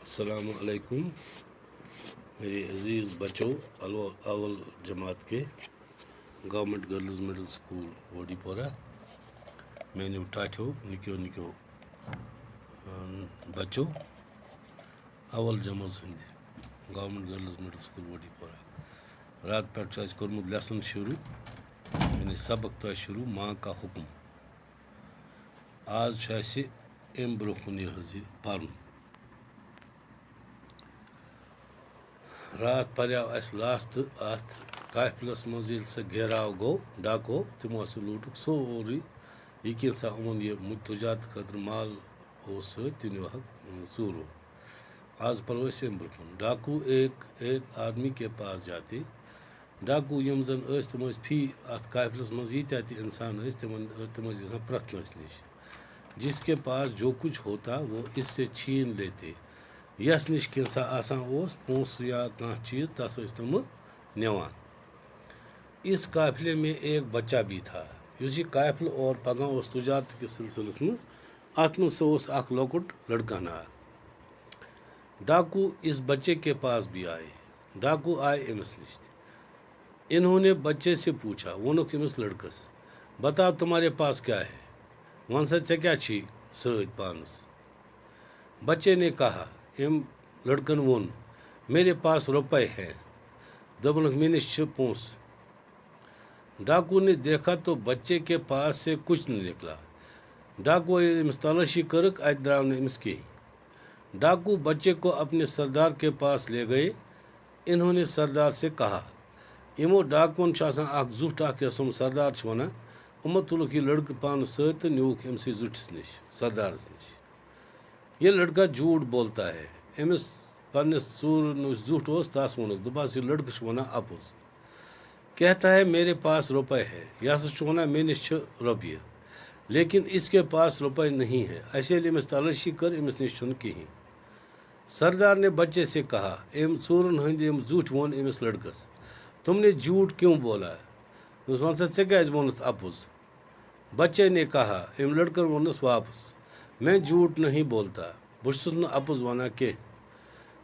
अस्सलाम वालेकुम मेरे अजीज़ बच्चों अव्वल जमात के गवर्नमेंट गर्ल्स मिडल स्कूल वोडीपोरा मैंने टाठो निक्यो निक्यो बच्चों अव्वल जमात हंद गवर्नमेंट गर्ल्स मिडल स्कूल वोडीपोरा रात पे कोर्मुत लेसन शुरू यानी सबक तो शुरू माँ का हुक्म आज अम ब्रोखुन यह पर्न रात पर्याव लास्ट अत काफिलस मज सह घेराव गो डाको तमो लूटुक सोरी यकीन सा उमन यह तुजात खतर माल तीनों चूरो आज पलो अम ब्रोखुन डाकू एक आदमी के पास जाते डाकू यम जन तम फी अत काफिलस मज यीत्या इंसान तम प्रथ नश जिसके पास जो कुछ होता वो इससे छीन लेते यस निश किसा पोस या कह चीज़ तस तम नवान इस काफिले में एक बच्चा भी था उस काफिल और पगह तुजारत के सिलसिलस मज अत मह लकुट लड़का नार डाकू इस बच्चे के पास भी आए डाकू आए अमिस निश इन्होंने बच्चे से पूछा वोनुक अमिस लड़कस बताओ तुम्हारे पास क्या है वन सा क्या सत पानस बच्चे ने कहा लड़कन वोन मेरे पास रुपए हैं दबनक मे निश पोस डाकू ने देखा तो बच्चे के पास से कुछ न निकला डाकू अमिस तलाशी करक अत द्राव अमिस कहीं डाकू बच्चे को अपने सरदार के पास ले गए इन्होंने सरदार से कहा यमो डाकुन जुट यसम सरदार वन उमो तुलुक यह लड़क पान सत नुक अमस जुटिस निश सरदारस निश ये लड़का झूठ बोलता है अमिस पन्निस चूर जुट तस वोनुक दपास यह लड़क वन अपोज कहता है मेरे पास रुपए है यह वन मे निश रुपये लेकिन इसके पास रुपए नहीं है ऐसे अमिस तलाशी कर अमिस निश कहीं सरदार ने बच्चे से कहा चूरन हंद झूठ वोन अमिस लड़कस तुमने झूठ क्यों बोला वन सा क्या वोनुत अपोज बच्चे ने कहा लड़कन वोनस वापस मैं झूठ नहीं बोलता बहुत अपोज वना के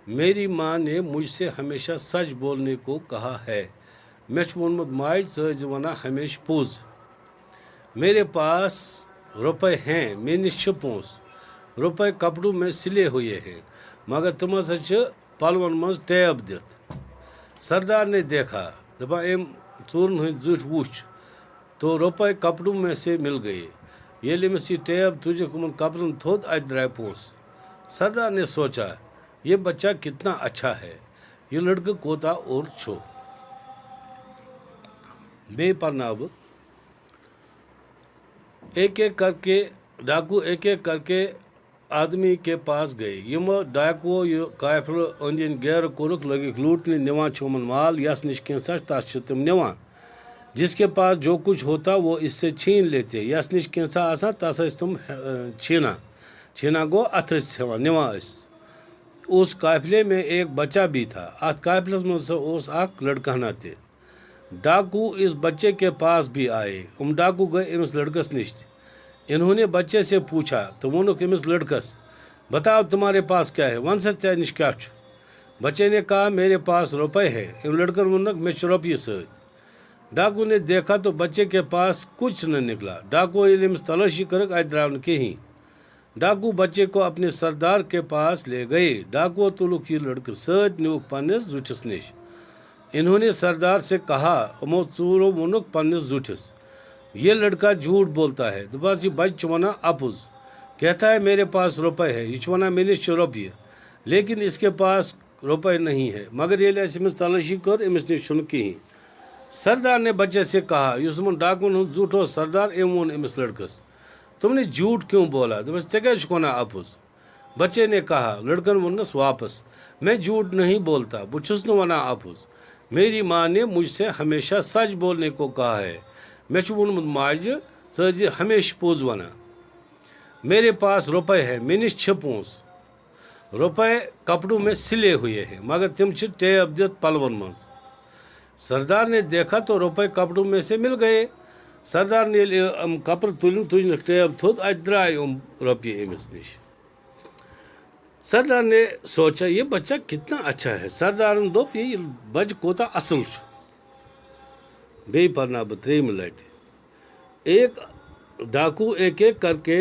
मेरी माँ ने मुझसे हमेशा सच बोलने को कहा है मे वोनमुत माज जना हमेशा पोज मेरे पास रुपए हैं मे निश पोस रुपए कपड़ों में सिले हुए हैं मगर तुम हसा पलवन मज टैब दित सरदार ने देखा दपा चूरन हंद जुट वुच तो रुपए कपड़ों में से मिल गए ये अमिस यह टैब तुजक उन कपड़न थोद अत द्राय पोस सरदार ने सोचा ये बच्चा कितना अच्छा है ये लड़का कोता और छो बे परनाब एक एक करके आदमी के पास गए यम डाकुओ काफिल अंद गैर कोरुक लगिक लूटने निवान उमन माल यस निश कैसा तस तम निवान जिसके पास जो कुछ होता वो इससे छीन लेते यस निश कैसा तस तुम छीना गो अथ निवान उस काफिले में एक बच्चा भी था अत काफिलस मज लड़का नाते डाकू इस बच्चे के पास भी आए डाकू गए अमिस लड़कस निश इन्होंने बच्चे से पूछा तो वोनुक अमिस लड़कस बताओ तुम्हारे पास क्या है वन सा ऐ निश क्या बच्चे ने कहा मेरे पास रुपए है लड़कन वोनक मे रुपये सत डाकू ने देखा तो बच्चे के पास कुछ न निकला डाकू अमिस तलाशी करक अत द्राव कहीं डाकू बच्चे को अपने सरदार के पास ले गए डाकू तुलुक यह लड़का सत नुक पन्निस जुटिस निश इन्होंने सरदार से कहा उमो चूरो वोनुक पन्निस जुटिस ये लड़का झूठ बोलता है दपास यह बच्च वना अपोज कहता है मेरे पास रुपए है यह वना मे निश रुपये लेकिन इसके पास रुपए नहीं है मगर ये अमिस तलाशी कर अमिस निश कहीं सरदार ने बच्चे से कहा युसमन डाकुन झूठ हो सरदार वोन अमिस लड़कस तुमने झूठ क्यों बोला दपास क्या अपोज बच्चे ने कहा लड़कन वोनस वापस मैं झूठ नहीं बोलता बहुत वना अपोज मेरी माँ ने मुझसे हमेशा सच बोलने को कहा है मे वोनमुत माज हमेशा पोज वना मेरे पास रुपए है मे निश पोस रुपए कपड़ों में सिले हुए हैं मगर तुम टैब दित पलवन मज सरदार ने देखा तो रुपए कपड़ों में से मिल गए सरदार ने कपड़ तुजन टैब थोद अत द्राय रुपये अमिस निश سردار نے سوچا یہ بچہ کتنا اچھا ہے. سردارن دوٚپ یہ بچہ کوتاہ اصل چھُ. بیٚیہِ پرنا بہٕ ترٛیٚیِمہِ لٹہِ. ایک ڈاکو ایک ایک کر کے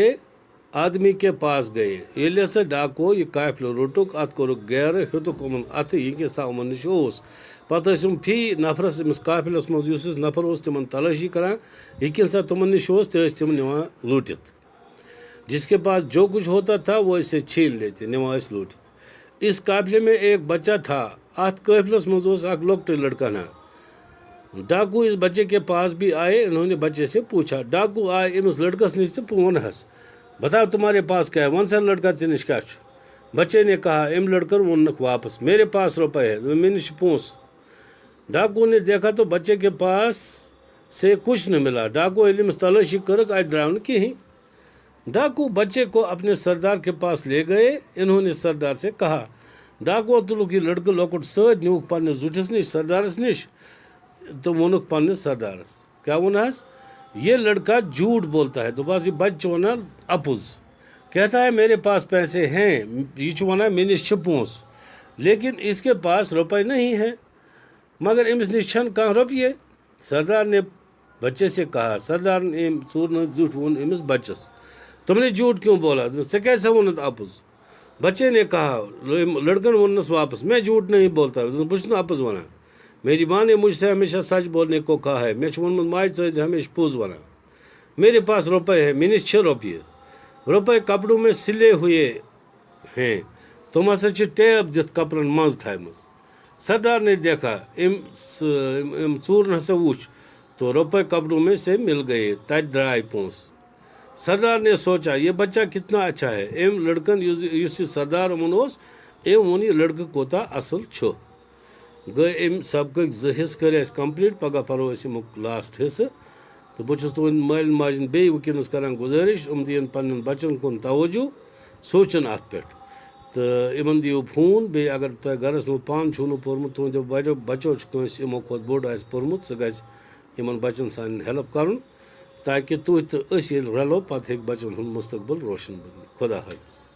آدمی کے پاس گئے. ییٚلہِ ہسا ڈاکو یہ قافلہٕ روٚٹُکھ اَتھ کوٚرُکھ گیرٕ ہیوٚتُکھ یِمن اَتھٕ یہِ کیٛاہ یِمن نِش اوس. پتہٕ ٲسۍ یِم فی نفرس أمِس قافلس منٛز یُس نفر اوس تِمن تلٲشی کران یہِ کیٛاہ تِمن نِش اوس تہِ ٲسۍ تِم نِوان لوٗٹِتھ. جس کے پاس جو کچھ ہوتا تھا وہ اسے چھین لیتے نِوان ٲسۍ لوٗٹِتھ. اس قافلے میں ایک بچہ تھا. اتھ قافلس منٛز اوس اکھ لۄکٹُے لڑکا نا. ڈاکو اس بچے کے پاس بھی آئے. انہوں نے بچے سے پوچھا. ڈاکو آئے أمِس لڑکس نِش تہٕ ووٚنہس بتاؤ تمہارے پاس کیا ہے. وَن سا لڑکا ژےٚ نِش کیٛاہ چھُ. بچے نے کہا. أمۍ لڑکن ووٚننکھ واپس میرے پاس روپے ہے. مےٚ نِش چھِ پونٛسہٕ. ڈاکو نے دیکھا تو بچے کے پاس سے کچھ نہ ملا. ڈاکو ییٚلہِ أمِس تلٲشی کٔرٕکھ اَتہِ درٛاو نہٕ کِہیٖنۍ. ڈاکو بچے کو اپنے سردار کے پاس لے گئے. انہوں نے سردار سے کہا. ڈاکو تُلُکھ یہِ لڑکہٕ لۄکُٹ سۭتۍ نیوٗکھ پننِس زُٹھِس نِش سردارس نِش تہٕ ووٚنُکھ پننِس سردارس. کیٛاہ ووٚنہس یہ لڑکا جھوٹ بولتا ہے. دوٚپہس یہِ بچہِ چھُ ونان اپُز. کہتا ہے میرے پاس پیسے ہیں. یہِ چھُ ونان مےٚ نِش چھِ پونٛسہٕ لیکن اس کے پاس روپے نہیں ہے. مگر أمِس نِش چھنہٕ کانٛہہ رۄپیہِ. سردار نے بچے سے کہا. سردار نے ژوٗرنہٕ زیُٹھ ووٚن أمِس بچس تم نے جھوٹ کیوں بولا. ژےٚ کیٛازِ ووٚنُتھ اپُز. بچے نے کہا. لڑکن ووٚننس واپس میں جھوٹ نہیں بولتا. بہٕ چھُس نہٕ اپُز ونان. میری ماں نے مجھ سے ہمیشہ سچ بولنے کو کہا ہے. مےٚ چھُ ووٚنمُت ماجہِ ژٕ ٲسۍ ہمیشہ پوٚز ونان. میرے پاس روپے ہے. مےٚ نِش چھِ رۄپیہِ. روپے کپڑوں میں سلے ہوئے ہیں. تم ہسا چھِ ٹیپ دِتھ کپرن منٛز تھایمٕژ. سردار نے دیکھا. ژوٗرن ہسا وُچھ تو روپے کپڑوں میں سے مل گئے. تتہِ درٛاے پونٛسہٕ. سردار نے سوچا یہ بچہ کتنا اچھا ہے. أمۍ لڑکن یُس یہِ سردار یِمن اوس أمۍ ووٚن یہِ لڑکہٕ کوتاہ اصل چھُ. گٔے أمۍ سبقٕکۍ 2 حصہٕ کٔرۍ اَسہِ کمپلیٖٹ. پگاہ پرو أسۍ اَمیُک لاسٹ حصہٕ. تہٕ بہٕ چھُس تُہنٛدۍ مالٮ۪ن ماجٮ۪ن بیٚیہِ وٕنکیٚنس کران گُزٲرِش یِم دِیِن پننٮ۪ن بچن کُن توجہ سونٛچن اتھ پٮ۪ٹھ تہٕ یِمن دِیِو فون. بیٚیہِ اگر تۄہہِ گرس منٛز پانہٕ چھُو نہٕ پوٚرمُت تُہنٛدیو بچو چھُ کٲنٛسہِ یِمو کھۄتہٕ بوٚڑ آسہِ پوٚرمُت سُہ گژھِ یِمن بچن سانٮ۪ن ہیلپ کرُن تاکہِ تُہۍ تہٕ أسۍ ییٚلہِ رلو پتہٕ ہیٚکہِ بچن ہُنٛد مستقبل روشن بٔنِتھ. خدا حافظ.